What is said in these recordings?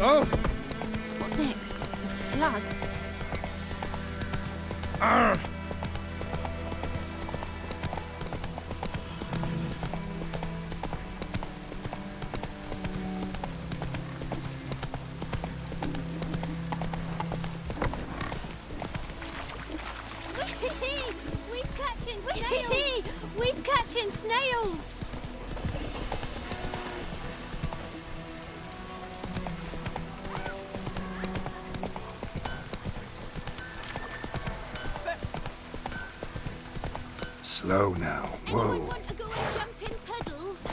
Oh! What next? The flood? Arr! We's catching snails! We's catching snails! Slow now. Whoa. Anyone want to go and jump in puddles?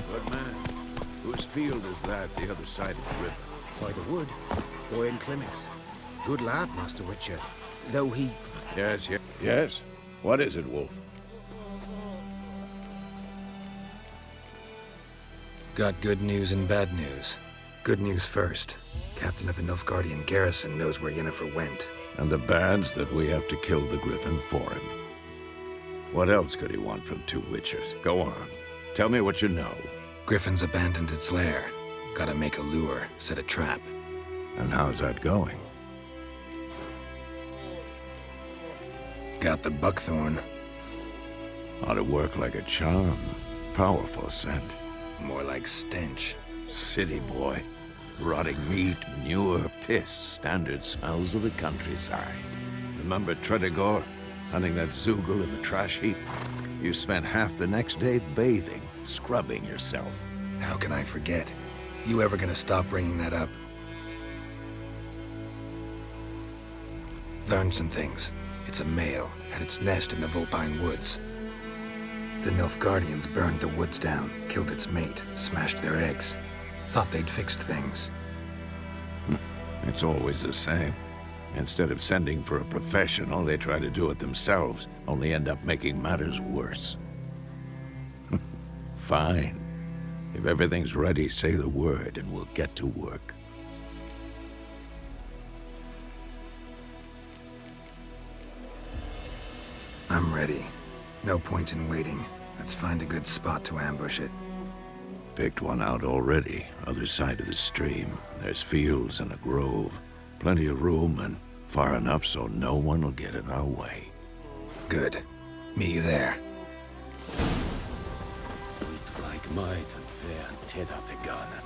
Good man. Whose field is that, the other side of the river? By the wood. Boy in clinics. Good lad, Master Witcher. Though he... Yes, yes. Yes? What is it, Wolf? Got good news and bad news. Good news first. Captain of a Nilfgaardian garrison knows where Yennefer went. And the bad's that we have to kill the Griffin for him. What else could he want from two witches? Go on. Tell me what you know. Griffin's abandoned its lair. Gotta make a lure, set a trap. And how's that going? Got the buckthorn. Ought to work like a charm. Powerful scent. More like stench. City boy. Rotting meat, manure, piss. Standard smells of the countryside. Remember Tredegor? Hunting that Zoogle in the trash heap? You spent half the next day bathing, scrubbing yourself. How can I forget? You ever gonna stop bringing that up? Learned some things. It's a male, had its nest in the Vulpine Woods. The Nilfgaardians burned the woods down, killed its mate, smashed their eggs. Thought they'd fixed things. It's always the same. Instead of sending for a professional, they try to do it themselves, only end up making matters worse. Fine. If everything's ready, say the word and we'll get to work. I'm ready. No point in waiting. Let's find a good spot to ambush it. Picked one out already, other side of the stream. There's fields and a grove. Plenty of room and far enough so no one will get in our way. Good. Meet you there. Ut like might and fair and teda te gana.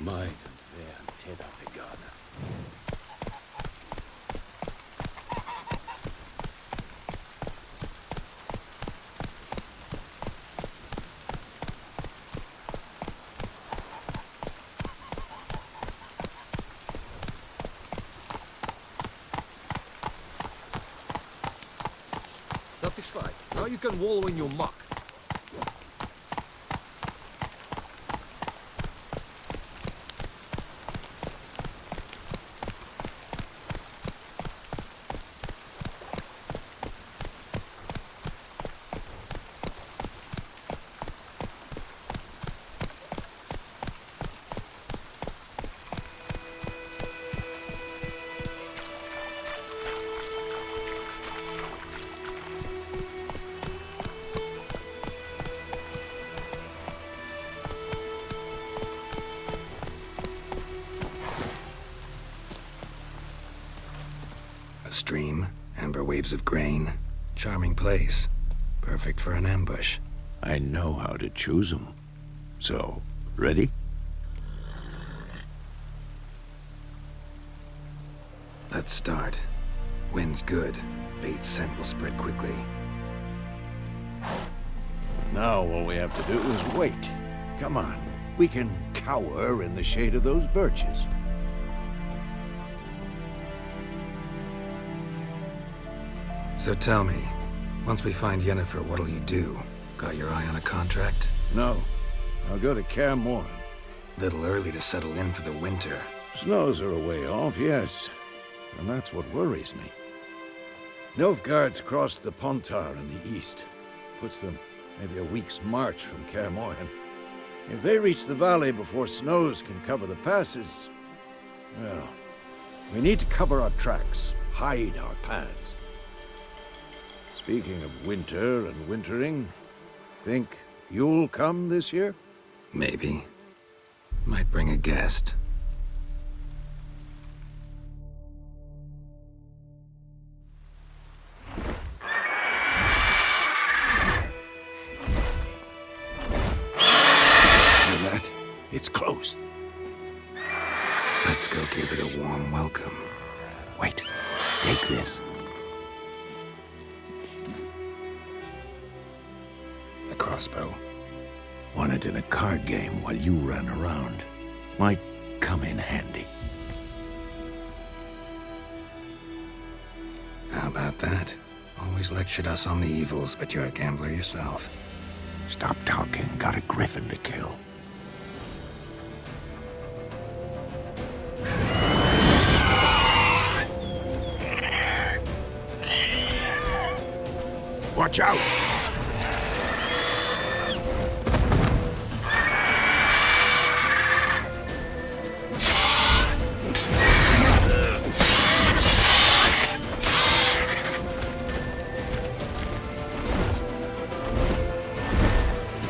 might and fair and teda to God. Satisfied. Now you can wallow in your muck. A stream, amber waves of grain. Charming place. Perfect for an ambush. I know how to choose them. So, ready? Let's start. Wind's good. Bait's scent will spread quickly. Now all we have to do is wait. Come on. We can cower in the shade of those birches. So tell me, once we find Yennefer, what'll you do? Got your eye on a contract? No. I'll go to Kaer Morhen. Little early to settle in for the winter. Snows are a way off, yes. And that's what worries me. Nilfgaard's crossed the Pontar in the east. Puts them maybe a week's march from Kaer Morhen. If they reach the valley before snows can cover the passes, well, we need to cover our tracks, hide our paths. Speaking of winter and wintering, think you'll come this year? Maybe. Might bring a guest. Hear that? It's close. Let's go give it a warm welcome. Wait, take this. A crossbow. Won it in a card game while you ran around. Might come in handy. How about that? Always lectured us on the evils, but you're a gambler yourself. Stop talking. Got a griffin to kill. Watch out!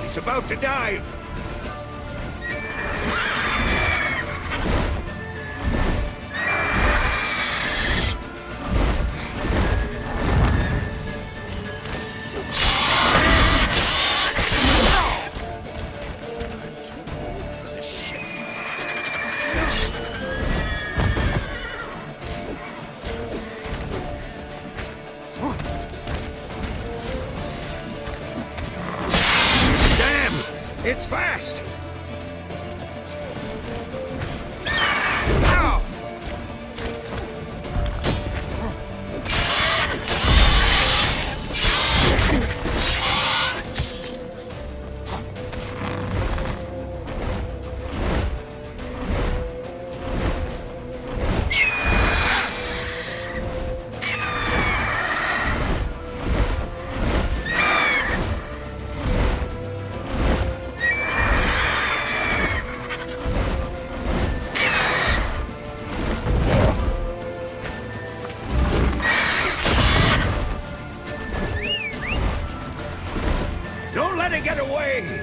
It's about to dive! It's fast! Ow! Don't let it get away!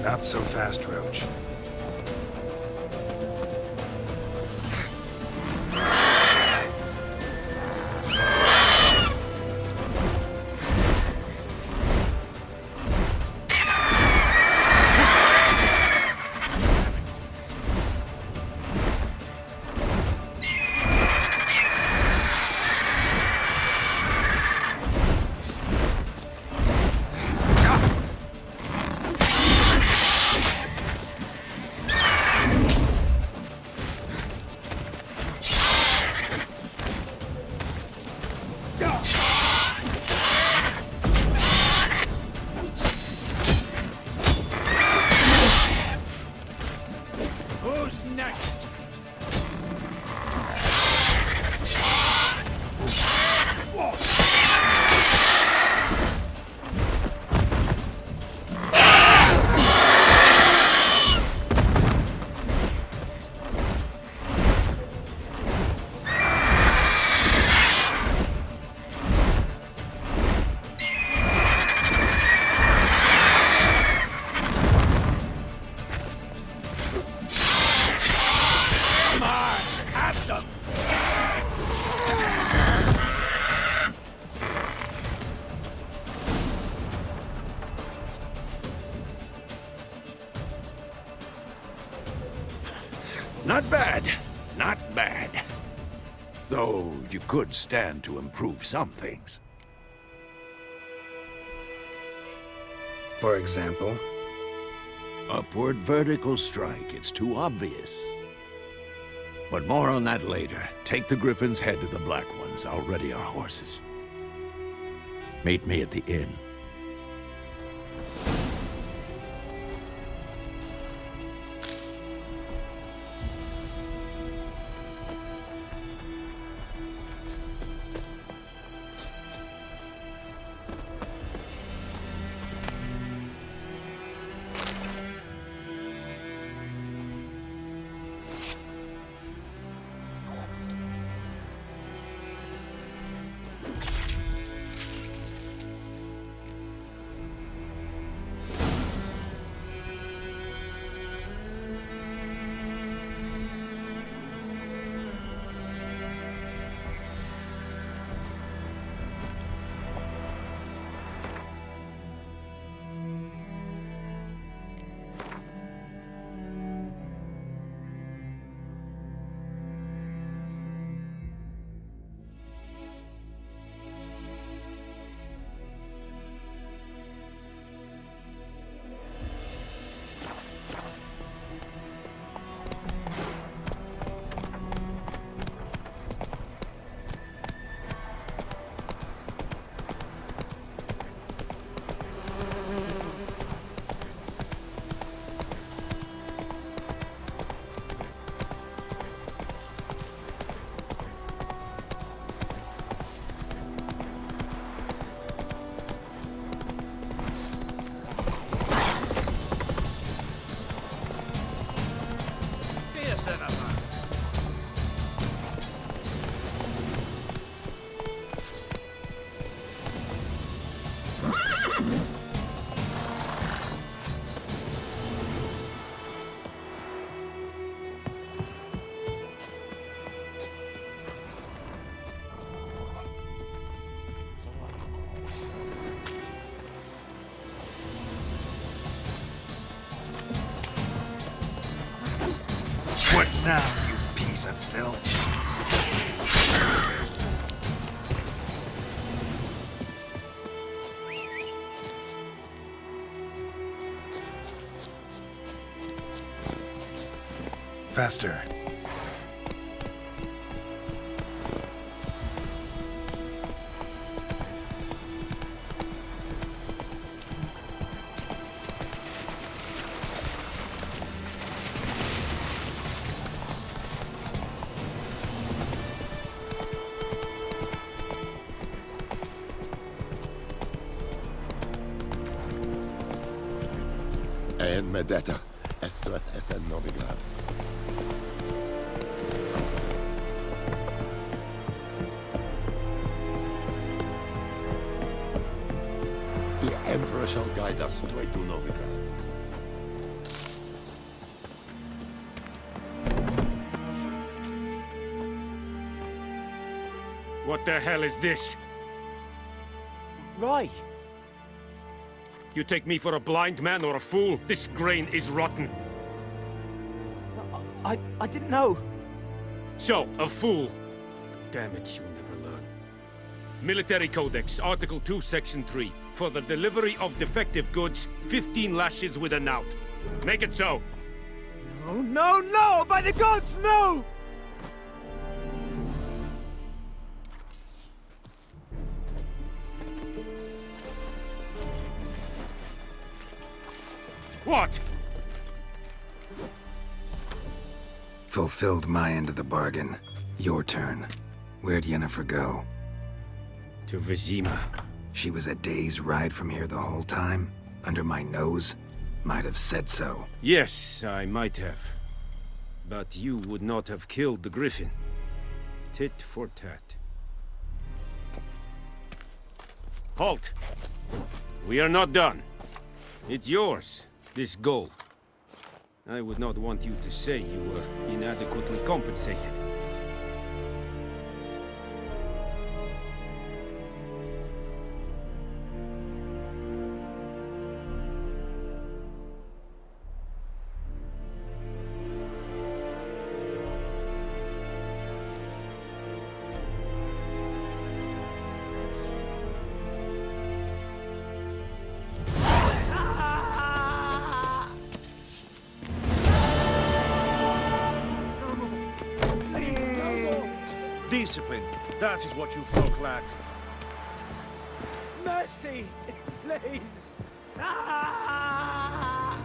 Not so fast, Roach. Who's next? Come on, at them! Not bad. Not bad. Though you could stand to improve some things. For example? Upward vertical strike. It's too obvious. But more on that later. Take the Griffin's head to the Black Ones. I'll ready our horses. Meet me at the inn. What now, you piece of filth? Faster. En med detta, Estret SN Novigrad. The Emperor shall guide us straight to Novigrad. What the hell is this? Rye! You take me for a blind man or a fool? This grain is rotten. I didn't know. So, a fool. Damn it, you never learn. Military Codex, Article 2, Section 3. For the delivery of defective goods, 15 lashes with a knout. Make it so. No, no, no! By the gods, no! What? Fulfilled my end of the bargain. Your turn. Where'd Yennefer go? To Vizima. She was a day's ride from here the whole time? Under my nose? Might have said so. Yes, I might have. But you would not have killed the griffin. Tit for tat. Halt! We are not done. It's yours, this gold. I would not want you to say you were inadequately compensated. Discipline. That is what you folk lack. Mercy! Please! Ah!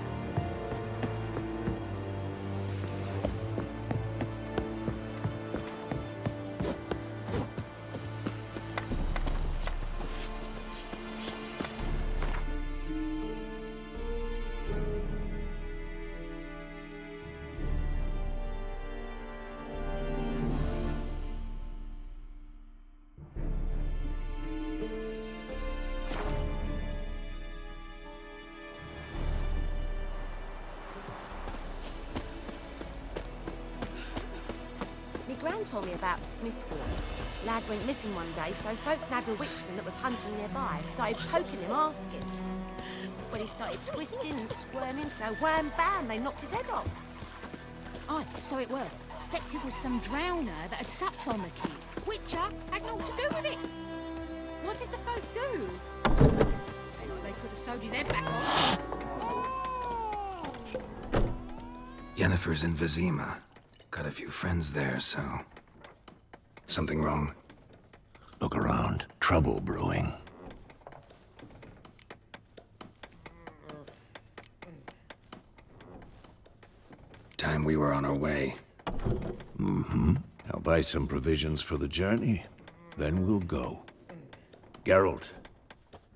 Gran told me about the Smith's boy. Lad went missing one day, so folk nabbed a witchman that was hunting nearby, started poking him, asking. When he started twisting and squirming, so wham bam, they knocked his head off. Aye, so it were. Except it was some drowner that had supped on the kid. Witcher had naught to do with it. What did the folk do? Say like they could have sewed his head back on. Yennefer's in Vizima. Got a few friends there, so... Something wrong? Look around. Trouble brewing. Time we were on our way. Mm-hmm. I'll buy some provisions for the journey. Then we'll go. Geralt,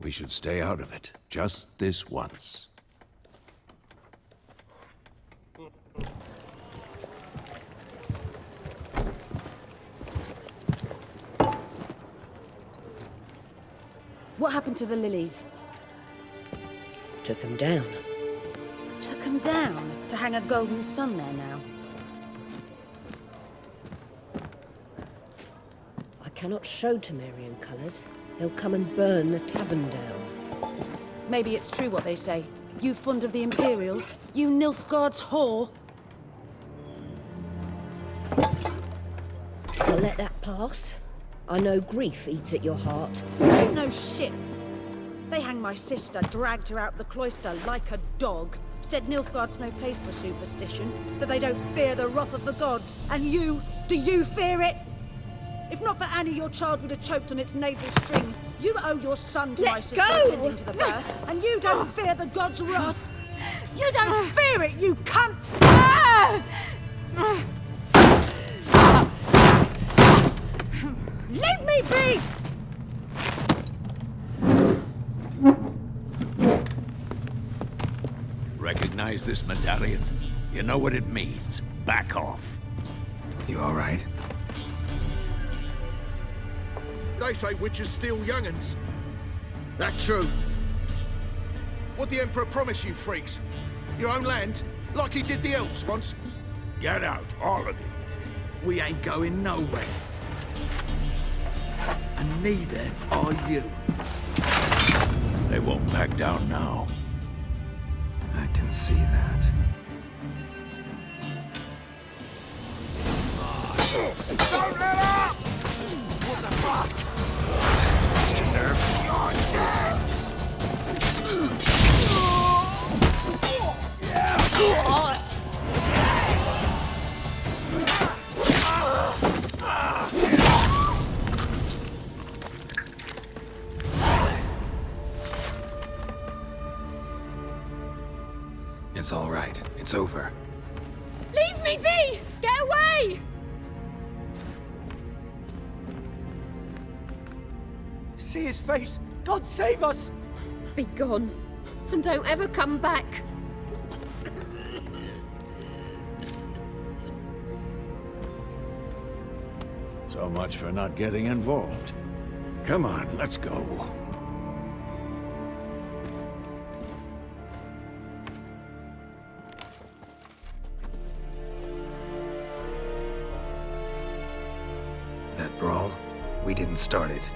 we should stay out of it. Just this once. What happened to the lilies? Took him down. Took them down to hang a golden sun there now. I cannot show Temerian colours. They'll come and burn the tavern down. Maybe it's true what they say. You fond of the Imperials? You Nilfgaard's whore? I'll let that pass. I know grief eats at your heart. You know shit. They hanged my sister, dragged her out the cloister like a dog. Said Nilfgaard's no place for superstition, that they don't fear the wrath of the gods. And you, do you fear it? If not for Annie, your child would have choked on its navel string. You owe your son to my sister attending to the birth, and you don't fear the gods' wrath. You don't fear it, you cunt! Leave me be! Recognize this medallion? You know what it means. Back off. You all right? They say witches steal young'uns. That true? What'd the Emperor promise you freaks? Your own land? Like he did the elves once? Get out, all of you. We ain't going nowhere. and neither are you. They won't back down now. I can see that. Don't let up! What the fuck? Lost your nerve? It's all right. It's over. Leave me be! Get away! See his face! God save us! Be gone, and don't ever come back. So much for not getting involved. Come on, let's go. That brawl, we didn't start it.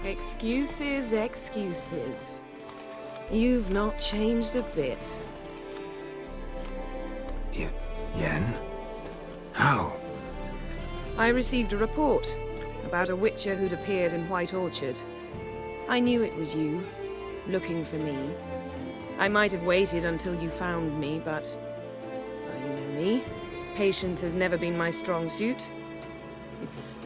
Excuses, excuses. You've not changed a bit. Yen? How? I received a report about a witcher who'd appeared in White Orchard. I knew it was you, looking for me. I might have waited until you found me, but... well, you know me. Patience has never been my strong suit. It's...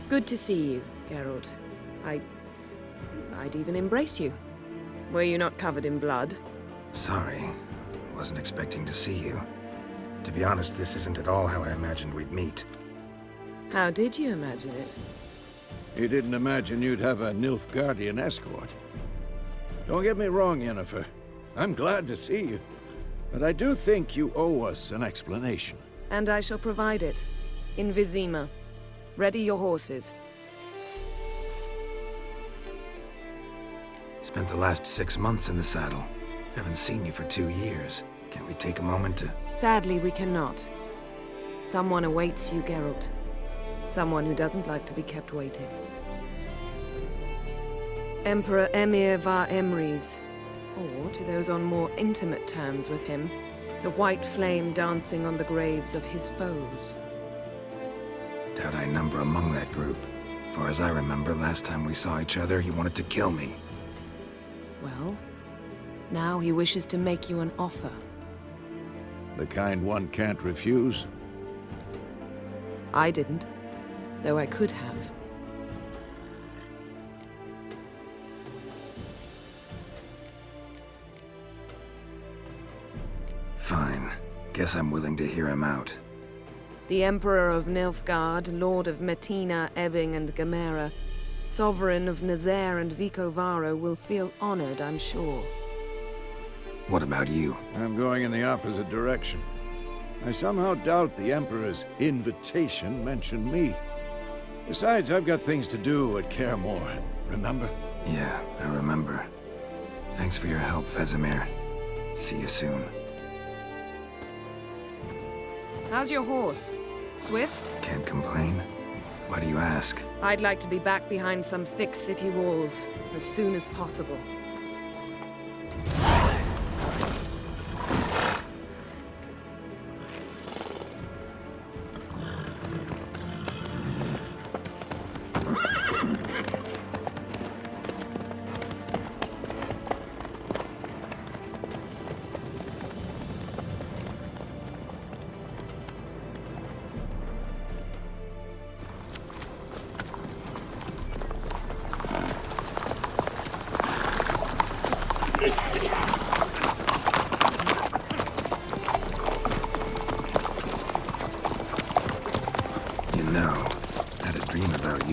good to see you, Geralt. I'd even embrace you. Were you not covered in blood? Sorry. Wasn't expecting to see you. To be honest, this isn't at all how I imagined we'd meet. How did you imagine it? You didn't imagine you'd have a Nilfgaardian escort. Don't get me wrong, Yennefer. I'm glad to see you. But I do think you owe us an explanation. And I shall provide it. In Vizima. Ready your horses. Spent the last 6 months in the saddle. Haven't seen you for 2 years. Can't we take a moment to... Sadly, we cannot. Someone awaits you, Geralt. Someone who doesn't like to be kept waiting. Emperor Emir var Emrys, or, to those on more intimate terms with him, the white flame dancing on the graves of his foes. Doubt I number among that group. For as I remember, last time we saw each other, he wanted to kill me. Well, now he wishes to make you an offer. The kind one can't refuse? I didn't, though I could have. Fine. Guess I'm willing to hear him out. The Emperor of Nilfgaard, Lord of Metina, Ebbing, and Gamera, Sovereign of Nazaire and Vicovaro will feel honored, I'm sure. What about you? I'm going in the opposite direction. I somehow doubt the Emperor's invitation mentioned me. Besides, I've got things to do at Kaer Morhen, remember? Yeah, I remember. Thanks for your help, Vesemir. See you soon. How's your horse? Swift? Can't complain. Why do you ask? I'd like to be back behind some thick city walls as soon as possible.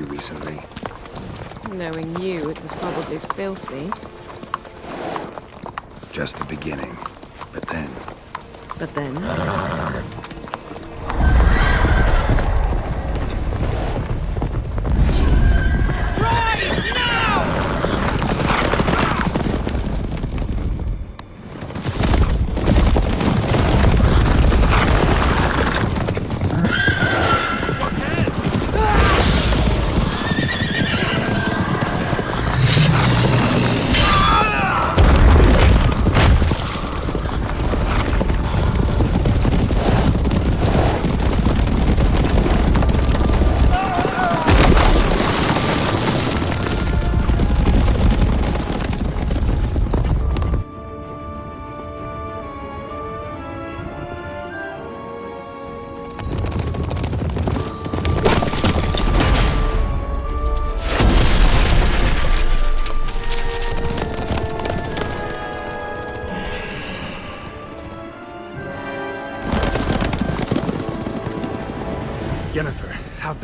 Recently. Knowing you, it was probably filthy. Just the beginning. But then... But then?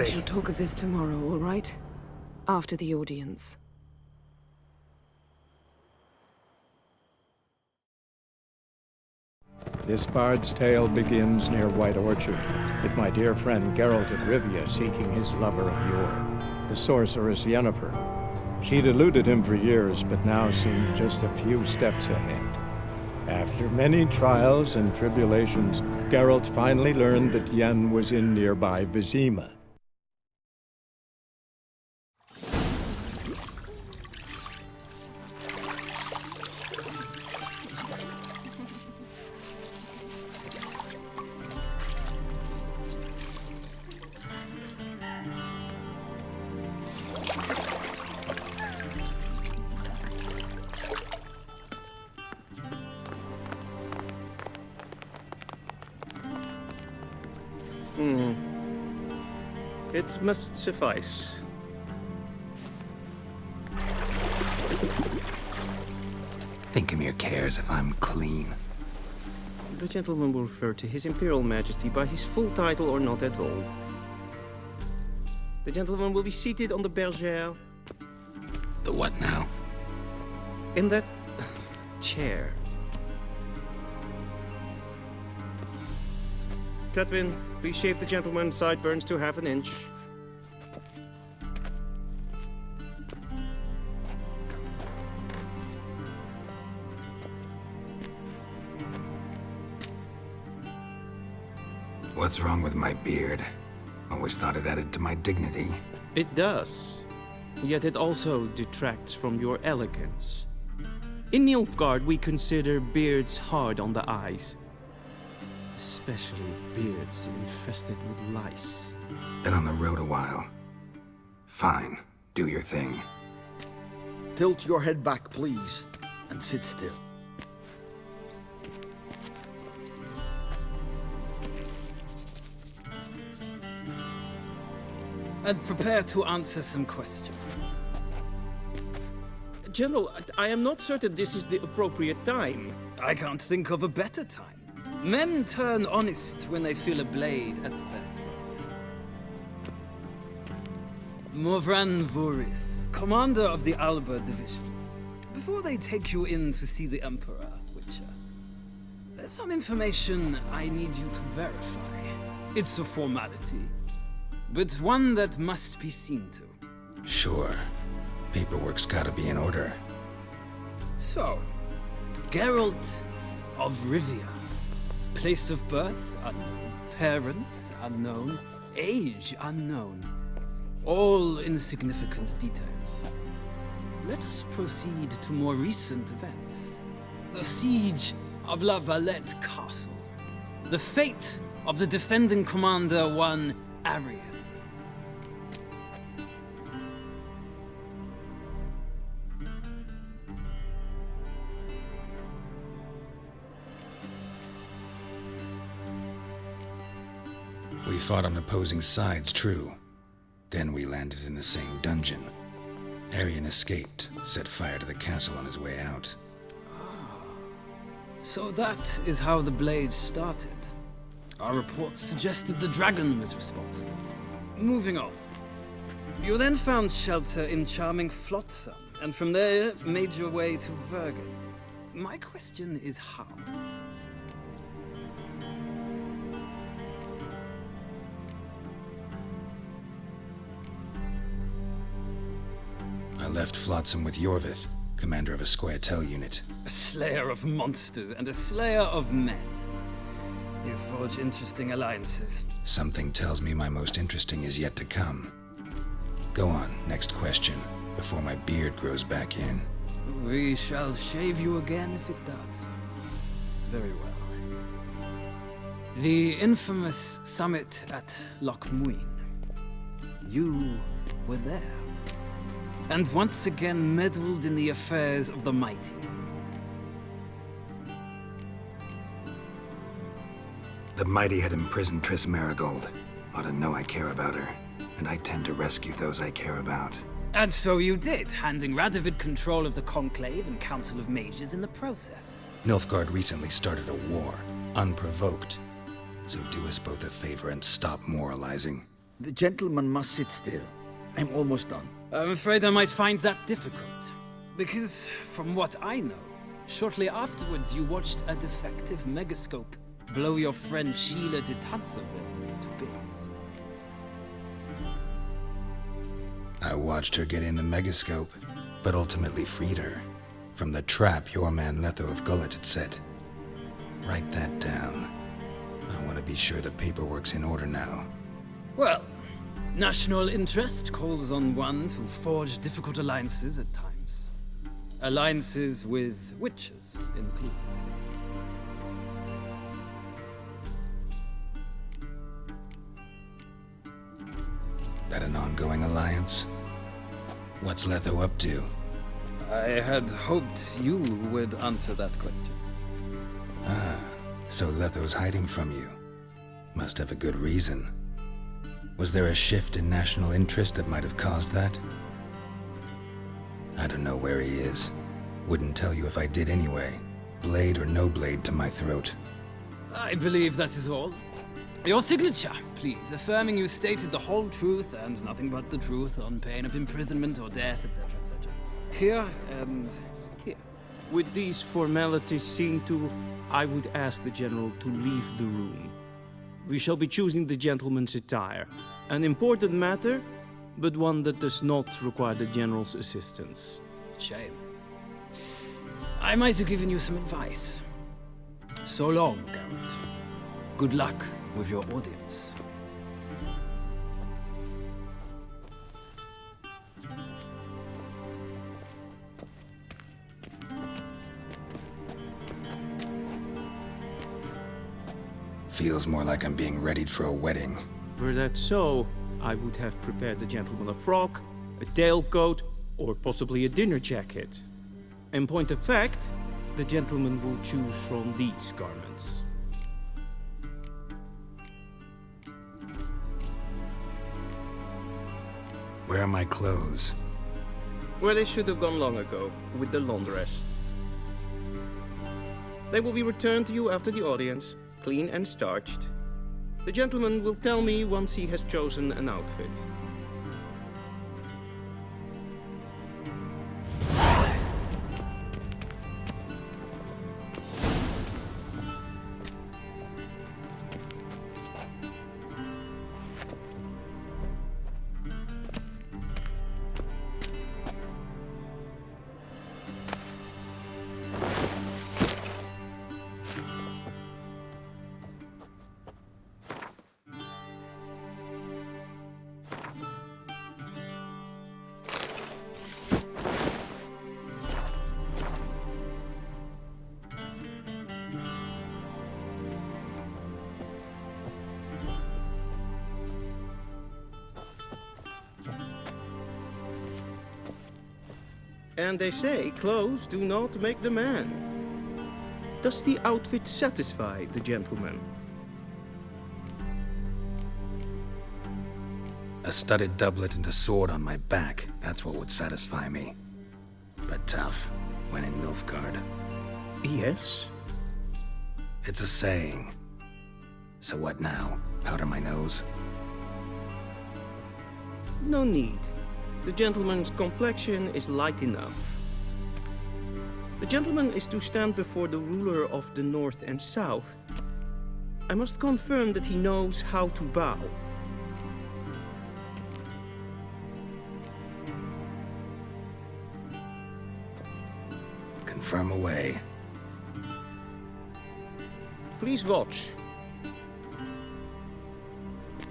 they... We shall talk of this tomorrow, all right? After the audience. This bard's tale begins near White Orchard, with my dear friend Geralt of Rivia seeking his lover of yore, the sorceress Yennefer. She'd eluded him for years, but now seemed just a few steps ahead. After many trials and tribulations, Geralt finally learned that Yen was in nearby Vizima. It must suffice. Thinkemere cares if I'm clean. The gentleman will refer to His Imperial Majesty by his full title or not at all. The gentleman will be seated on the bergère. The what now? In that chair. Catwin, please shave the gentleman's sideburns to half an inch. What's wrong with my beard? Always thought it added to my dignity. It does. Yet it also detracts from your elegance. In Nilfgaard, we consider beards hard on the eyes. Especially beards infested with lice. Been on the road a while. Fine, do your thing. Tilt your head back, please, and sit still. And prepare to answer some questions. General, I am not certain this is the appropriate time. I can't think of a better time. Men turn honest when they feel a blade at their throat. Morvran Vuris, commander of the Alba Division. Before they take you in to see the Emperor, Witcher, there's some information I need you to verify. It's a formality, but one that must be seen to. Sure. Paperwork's gotta be in order. So, Geralt of Rivia. Place of birth unknown, parents unknown, age unknown. All insignificant details. Let us proceed to more recent events. The siege of La Valette Castle. The fate of the defending commander, one Arian. We fought on opposing sides, true. Then we landed in the same dungeon. Arian escaped, set fire to the castle on his way out. So that is how the blade started. Our reports suggested the dragon was responsible. Moving on. You then found shelter in charming Flotsam, and from there made your way to Vergen. My question is how? I left Flotsam with Yorvith, commander of a Scoia'tael unit. A slayer of monsters and a slayer of men. You forge interesting alliances. Something tells me my most interesting is yet to come. Go on, next question, before my beard grows back in. We shall shave you again if it does. Very well. The infamous summit at Loch Muin. You were there. And once again meddled in the affairs of the mighty. The mighty had imprisoned Triss Merigold. Ought to know I care about her, and I tend to rescue those I care about. And so you did, handing Radovid control of the Conclave and Council of Mages in the process. Nilfgaard recently started a war, unprovoked. So do us both a favor and stop moralizing. The gentleman must sit still. I'm almost done. I'm afraid I might find that difficult. Because, from what I know, shortly afterwards you watched a defective megascope blow your friend Sheila de Tanserville to bits. I watched her get in the megascope, but ultimately freed her from the trap your man Letho of Gullet had set. Write that down. I want to be sure the paperwork's in order now. Well, national interest calls on one to forge difficult alliances at times. Alliances with witches included. That an ongoing alliance? What's Letho up to? I had hoped you would answer that question. Ah, so Letho's hiding from you. Must have a good reason. Was there a shift in national interest that might have caused that? I don't know where he is. Wouldn't tell you if I did anyway. Blade or no blade to my throat. I believe that is all. Your signature, please, affirming you stated the whole truth and nothing but the truth on pain of imprisonment or death, etc., etc. Here and here. With these formalities seen to, I would ask the General to leave the room. We shall be choosing the gentleman's attire. An important matter, but one that does not require the General's assistance. Shame. I might have given you some advice. So long, Garrett. Good luck with your audience. Feels more like I'm being readied for a wedding. Were that so, I would have prepared the gentleman a frock, a tailcoat, or possibly a dinner jacket. In point of fact, the gentleman will choose from these garments. Where are my clothes? Where they should have gone long ago, with the laundress. They will be returned to you after the audience, clean and starched. The gentleman will tell me once he has chosen an outfit. And they say clothes do not make the man. Does the outfit satisfy the gentleman? A studded doublet and a sword on my back, that's what would satisfy me. But tough, when in Nilfgaard. Yes? It's a saying. So what now? Powder my nose? No need. The gentleman's complexion is light enough. The gentleman is to stand before the ruler of the North and South. I must confirm that he knows how to bow. Confirm away. Please watch.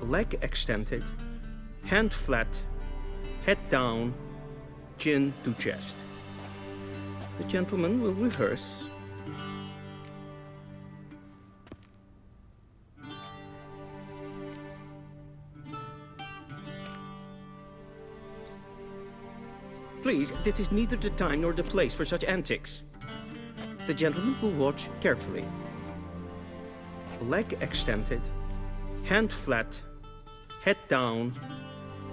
Leg extended, hand flat, head down, chin to chest. The gentleman will rehearse. Please, this is neither the time nor the place for such antics. The gentleman will watch carefully. Leg extended, hand flat, head down,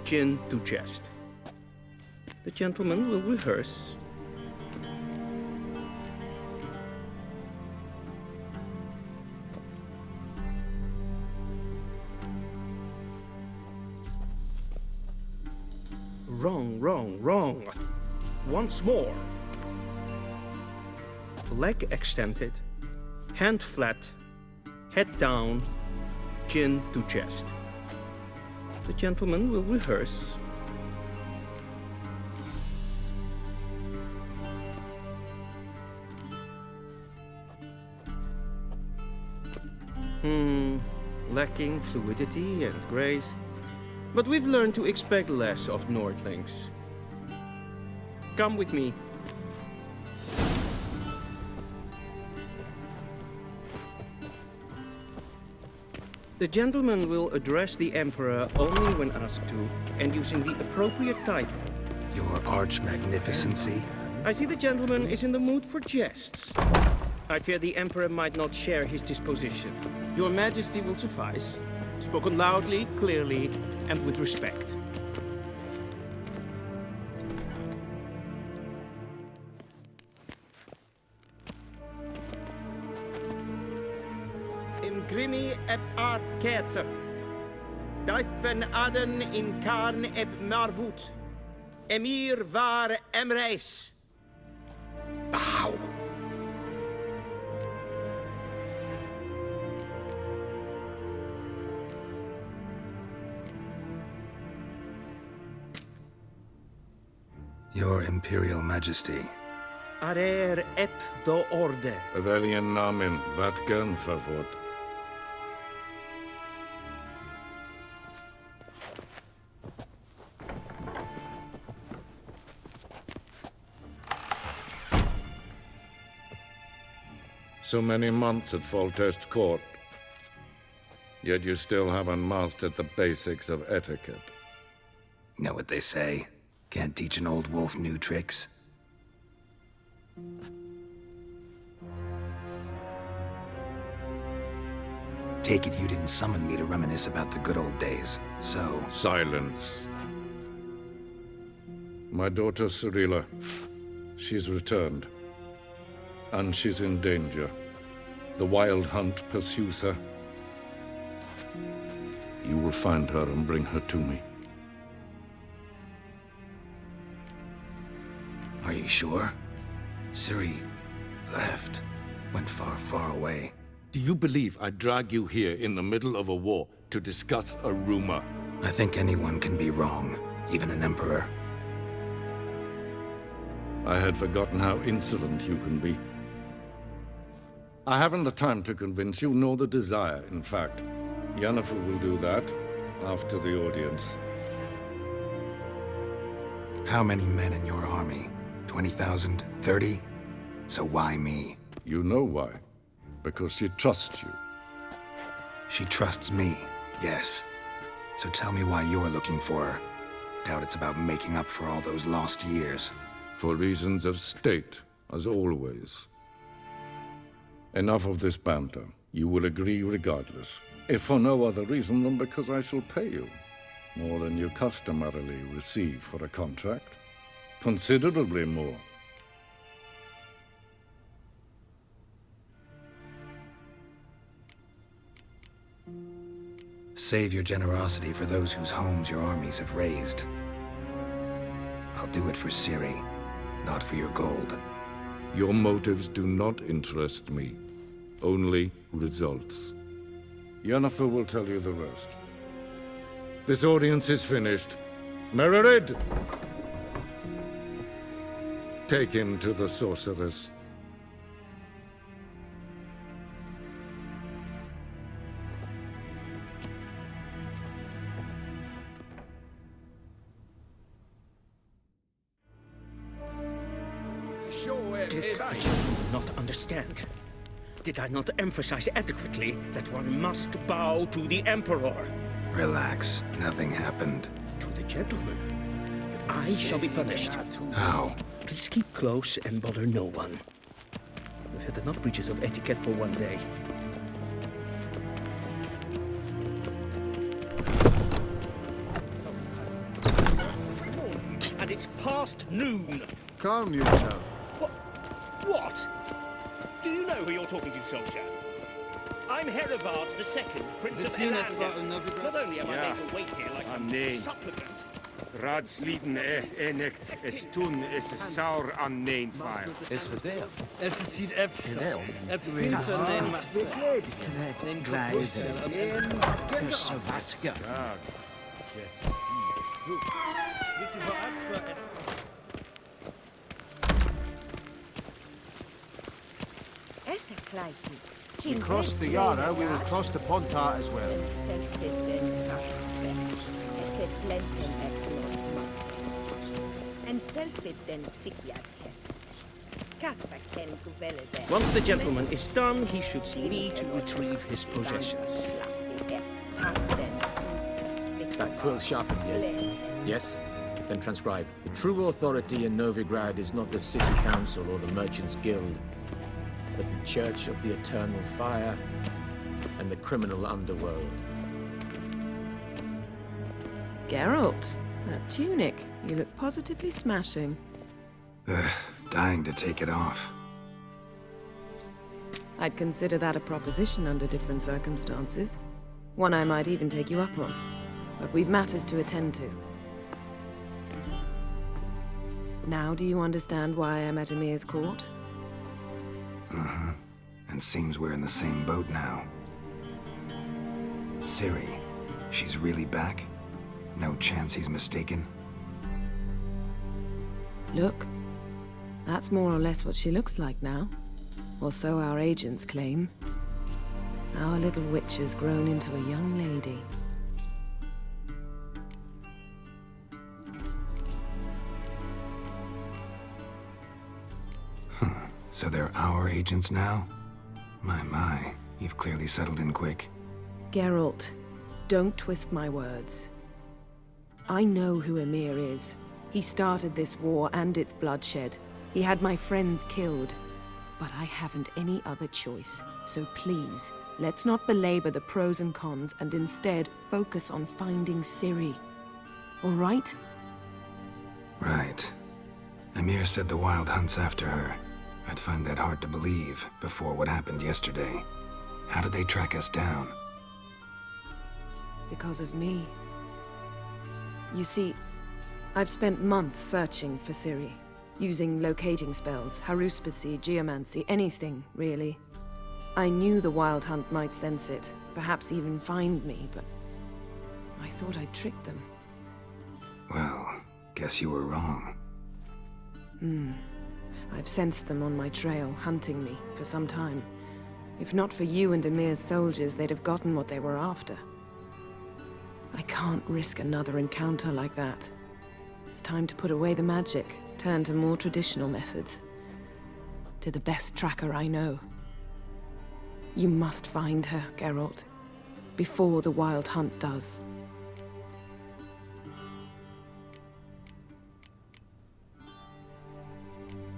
chin to chest. The gentleman will rehearse. Wrong, wrong, wrong. Once more. Leg extended, hand flat, head down, chin to chest. The gentleman will rehearse. Lacking fluidity and grace. But we've learned to expect less of Nordlings. Come with me. The gentleman will address the Emperor only when asked to, and using the appropriate title. Your Arch-Magnificency? I see the gentleman is in the mood for jests. I fear the Emperor might not share his disposition. Your Majesty will suffice. Spoken loudly, clearly, and with respect. Imgrimi eb art ketzer. Daifen aden in karn eb marvut. Emir var emreis. Bow. Your Imperial Majesty. Arer ep the orde. Welchen Namen, wat gern verwort? So many months at Foltest Court, yet you still haven't mastered the basics of etiquette. Know what they say? Can't teach an old wolf new tricks. Take it you didn't summon me to reminisce about the good old days, so... Silence. My daughter Cyrilla, she's returned. And she's in danger. The Wild Hunt pursues her. You will find her and bring her to me. Are you sure? Ciri left. Went far, far away. Do you believe I'd drag you here in the middle of a war to discuss a rumor? I think anyone can be wrong, even an emperor. I had forgotten how insolent you can be. I haven't the time to convince you, nor the desire, in fact. Yennefer will do that after the audience. How many men in your army? 20,000? 30? So why me? You know why. Because she trusts you. She trusts me, yes. So tell me why you're looking for her. Doubt it's about making up for all those lost years. For reasons of state, as always. Enough of this banter. You will agree regardless. If for no other reason than because I shall pay you. More than you customarily receive for a contract. Considerably more. Save your generosity for those whose homes your armies have razed. I'll do it for Ciri, not for your gold. Your motives do not interest me. Only results. Yennefer will tell you the rest. This audience is finished. Mererid! Take him to the sorceress. Did the gentleman not understand? Did I not emphasize adequately that one must bow to the Emperor? Relax, nothing happened. To the gentleman. But I shall be punished. How? Please keep close and bother no one. We've had enough breaches of etiquette for one day. And it's past noon. Calm yourself. What? Do you know who you're talking to, soldier? I'm Herivard II, Prince of Elander. Not only am I made to wait here like some supplicant, Rad sliten enecht, es tun, es saur an nein fire. Es verderf. Es ziet efsa. Het vinsen neem maar. Neem gleis. Essa Clytie. We crossed the Yara, we will cross the Pontar as well. Once the gentleman is done, he should see me to retrieve his possessions. That quill sharpened yet? Yes? Then transcribe. The true authority in Novigrad is not the city council or the merchants' guild, but the Church of the Eternal Fire and the criminal underworld. Geralt, that tunic. You look positively smashing. Ugh, dying to take it off. I'd consider that a proposition under different circumstances. One I might even take you up on. But we've matters to attend to. Now do you understand why I'm at Emir's court? Mm-hmm. And seems we're in the same boat now. Ciri, she's really back? No chance he's mistaken? Look, that's more or less what she looks like now. Or so our agents claim. Our little witch has grown into a young lady. So they're our agents now? My, you've clearly settled in quick. Geralt, don't twist my words. I know who Emir is. He started this war and its bloodshed. He had my friends killed. But I haven't any other choice. So please, let's not belabor the pros and cons and instead focus on finding Ciri. All right? Right. Emir said the Wild Hunt's after her. I'd find that hard to believe before what happened yesterday. How did they track us down? Because of me. You see, I've spent months searching for Ciri, using locating spells, haruspicy, geomancy, anything, really. I knew the Wild Hunt might sense it, perhaps even find me, but I thought I'd tricked them. Well, guess you were wrong. I've sensed them on my trail, hunting me, for some time. If not for you and Emir's soldiers, they'd have gotten what they were after. I can't risk another encounter like that. It's time to put away the magic, turn to more traditional methods. To the best tracker I know. You must find her, Geralt, before the Wild Hunt does.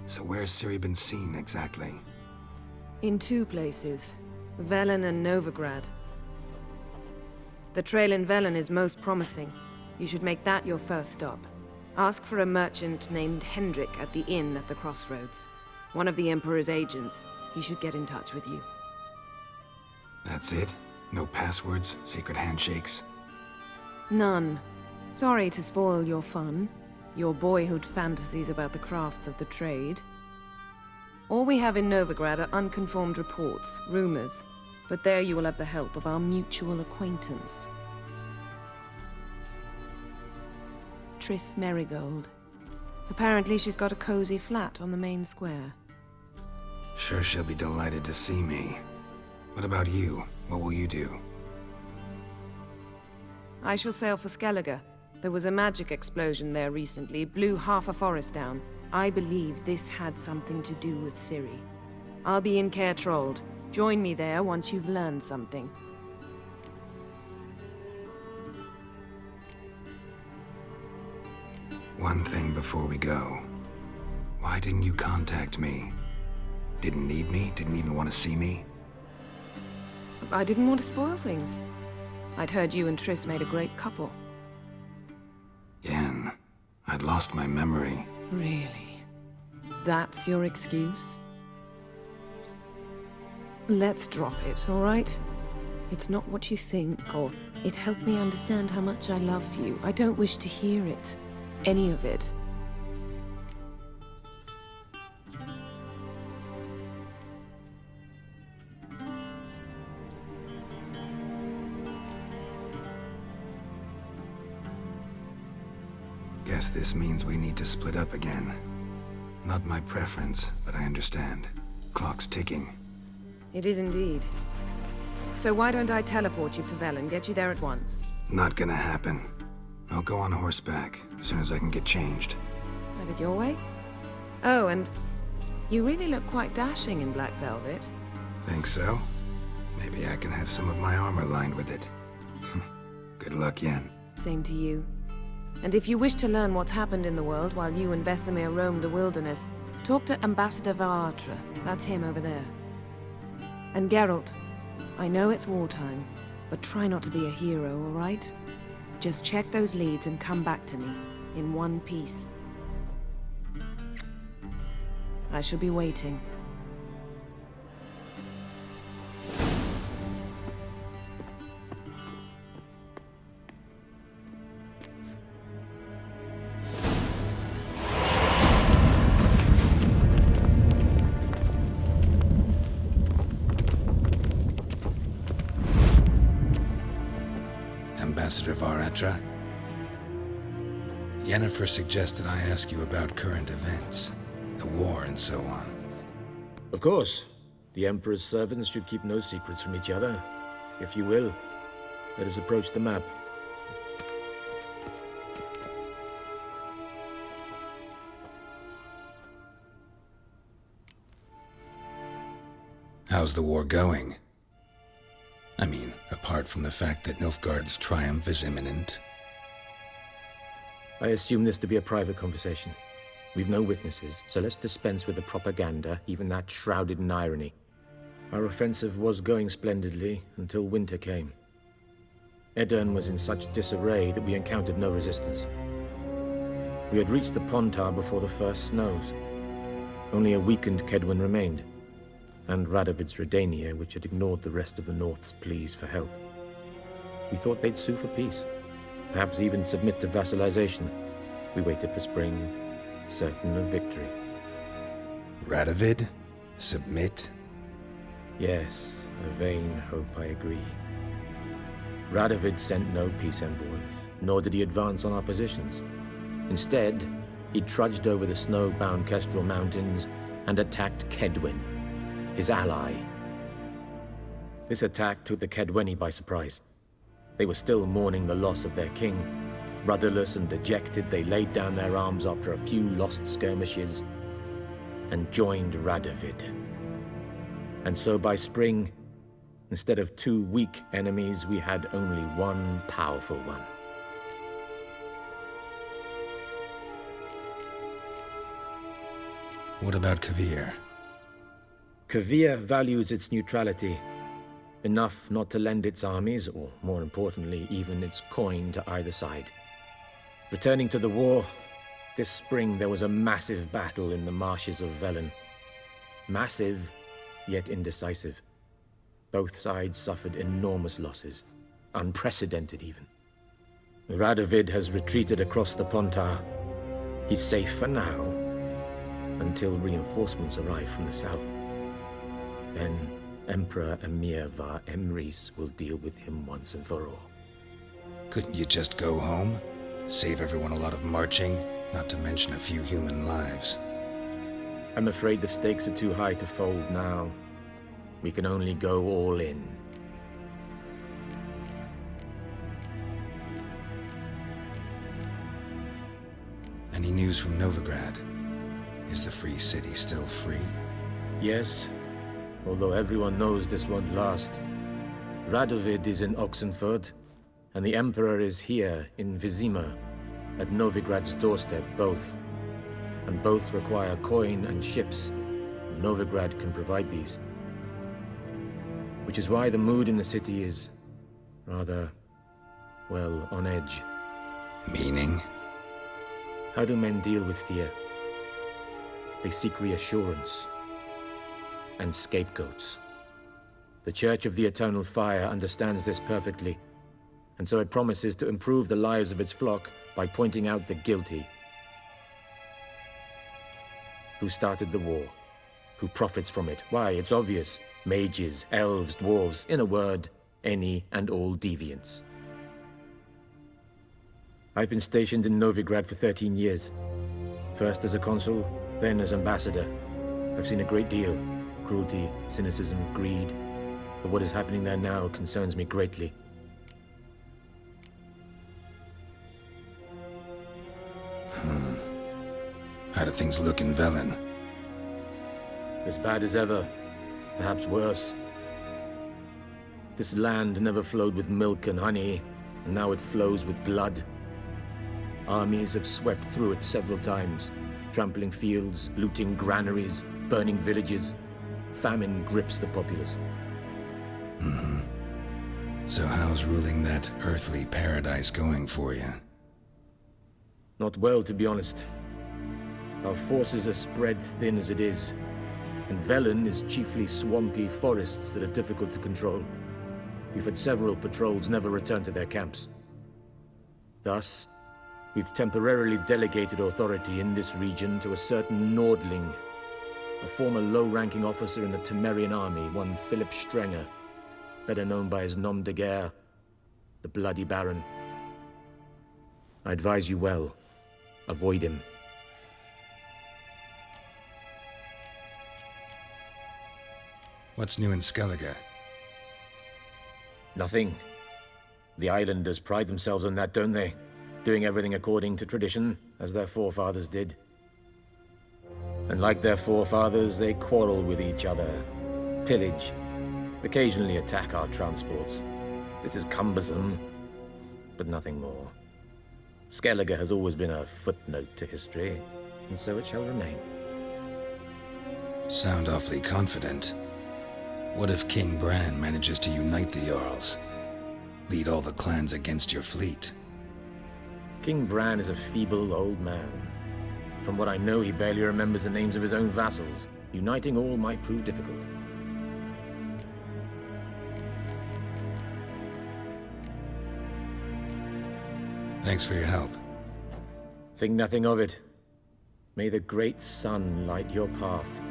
So where's Ciri been seen, exactly? In two places, Velen and Novigrad. The trail in Velen is most promising. You should make that your first stop. Ask for a merchant named Hendrik at the inn at the crossroads. One of the Emperor's agents. He should get in touch with you. That's it? No passwords, secret handshakes? None. Sorry to spoil your fun. Your boyhood fantasies about the crafts of the trade. All we have in Novigrad are unconfirmed reports, rumors. But there you will have the help of our mutual acquaintance. Triss Merigold. Apparently she's got a cozy flat on the main square. Sure she'll be delighted to see me. What about you? What will you do? I shall sail for Skellige. There was a magic explosion there recently, blew half a forest down. I believe this had something to do with Ciri. I'll be in Caer Trold. Join me there once you've learned something. One thing before we go. Why didn't you contact me? Didn't need me? Didn't even want to see me? I didn't want to spoil things. I'd heard you and Triss made a great couple. Yen, I'd lost my memory. Really? That's your excuse? Let's drop it, all right? It's not what you think, or it helped me understand how much I love you. I don't wish to hear it. any of it. Guess this means we need to split up again. Not my preference, but I understand. Clock's ticking. It is indeed. So why don't I teleport you to Vel and get you there at once? Not gonna happen. I'll go on horseback as soon as I can get changed. Have it your way? Oh, and you really look quite dashing in black velvet. Think so? Maybe I can have some of my armor lined with it. Good luck, Yen. Same to you. And if you wish to learn what's happened in the world while you and Vesemir roamed the wilderness, talk to Ambassador Varatra. That's him over there. And Geralt, I know it's wartime, but try not to be a hero, all right? Just check those leads and come back to me, in one piece. I shall be waiting. Ambassador Varatra. Yennefer suggested I ask you about current events, the war and so on. Of course. The Emperor's servants should keep no secrets from each other. If you will, let us approach the map. How's the war going? I mean, apart from the fact that Nilfgaard's triumph is imminent. I assume this to be a private conversation. We've no witnesses, so let's dispense with the propaganda, even that shrouded in irony. Our offensive was going splendidly until winter came. Edirn was in such disarray that we encountered no resistance. We had reached the Pontar before the first snows. Only a weakened Kedwen remained, and Radovid's Redania, which had ignored the rest of the North's pleas for help. We thought they'd sue for peace, perhaps even submit to vassalization. We waited for spring, certain of victory. Radovid? Submit? Yes, a vain hope, I agree. Radovid sent no peace envoys, nor did he advance on our positions. Instead, he trudged over the snow-bound Kestrel Mountains and attacked Kedwen, his ally. This attack took the Kedweni by surprise. They were still mourning the loss of their king. Rudderless and dejected, they laid down their arms after a few lost skirmishes and joined Radovid. And so by spring, instead of 2 weak enemies, we had only one powerful one. What about Kavir? Kavir values its neutrality, enough not to lend its armies, or more importantly, even its coin to either side. Returning to the war, this spring there was a massive battle in the marshes of Velen. Massive, yet indecisive. Both sides suffered enormous losses, unprecedented even. Radovid has retreated across the Pontar. He's safe for now, until reinforcements arrive from the south. Then Emperor Emir Var Emrys will deal with him once and for all. Couldn't you just go home? Save everyone a lot of marching, not to mention a few human lives. I'm afraid the stakes are too high to fold now. We can only go all in. Any news from Novigrad? Is the Free City still free? Yes, although everyone knows this won't last. Radovid is in Oxenford, and the Emperor is here in Vizima, at Novigrad's doorstep, both. And both require coin and ships. Novigrad can provide these. Which is why the mood in the city is rather, well, on edge. Meaning? How do men deal with fear? They seek reassurance and scapegoats. The Church of the Eternal Fire understands this perfectly, and so it promises to improve the lives of its flock by pointing out the guilty. Who started the war? Who profits from it? Why, it's obvious. Mages, elves, dwarves, in a word, any and all deviants. I've been stationed in Novigrad for 13 years. First as a consul, then as ambassador. I've seen a great deal. Cruelty, cynicism, greed. But what is happening there now concerns me greatly. How do things look in Velen? As bad as ever. Perhaps worse. This land never flowed with milk and honey, and now it flows with blood. Armies have swept through it several times, trampling fields, looting granaries, burning villages. Famine grips the populace. So how's ruling that earthly paradise going for you? Not well, to be honest. Our forces are spread thin as it is, and Velen is chiefly swampy forests that are difficult to control. We've had several patrols never return to their camps. Thus, we've temporarily delegated authority in this region to a certain Nordling, a former low-ranking officer in the Temerian army, one Philip Strenger, better known by his nom de guerre, the Bloody Baron. I advise you well. Avoid him. What's new in Skellige? Nothing. The islanders pride themselves on that, don't they? Doing everything according to tradition, as their forefathers did. And like their forefathers, they quarrel with each other, pillage, occasionally attack our transports. This is cumbersome, but nothing more. Skellige has always been a footnote to history, and so it shall remain. Sound awfully confident. What if King Bran manages to unite the Jarls? Lead all the clans against your fleet? King Bran is a feeble old man. From what I know, he barely remembers the names of his own vassals. Uniting all might prove difficult. Thanks for your help. Think nothing of it. May the great sun light your path.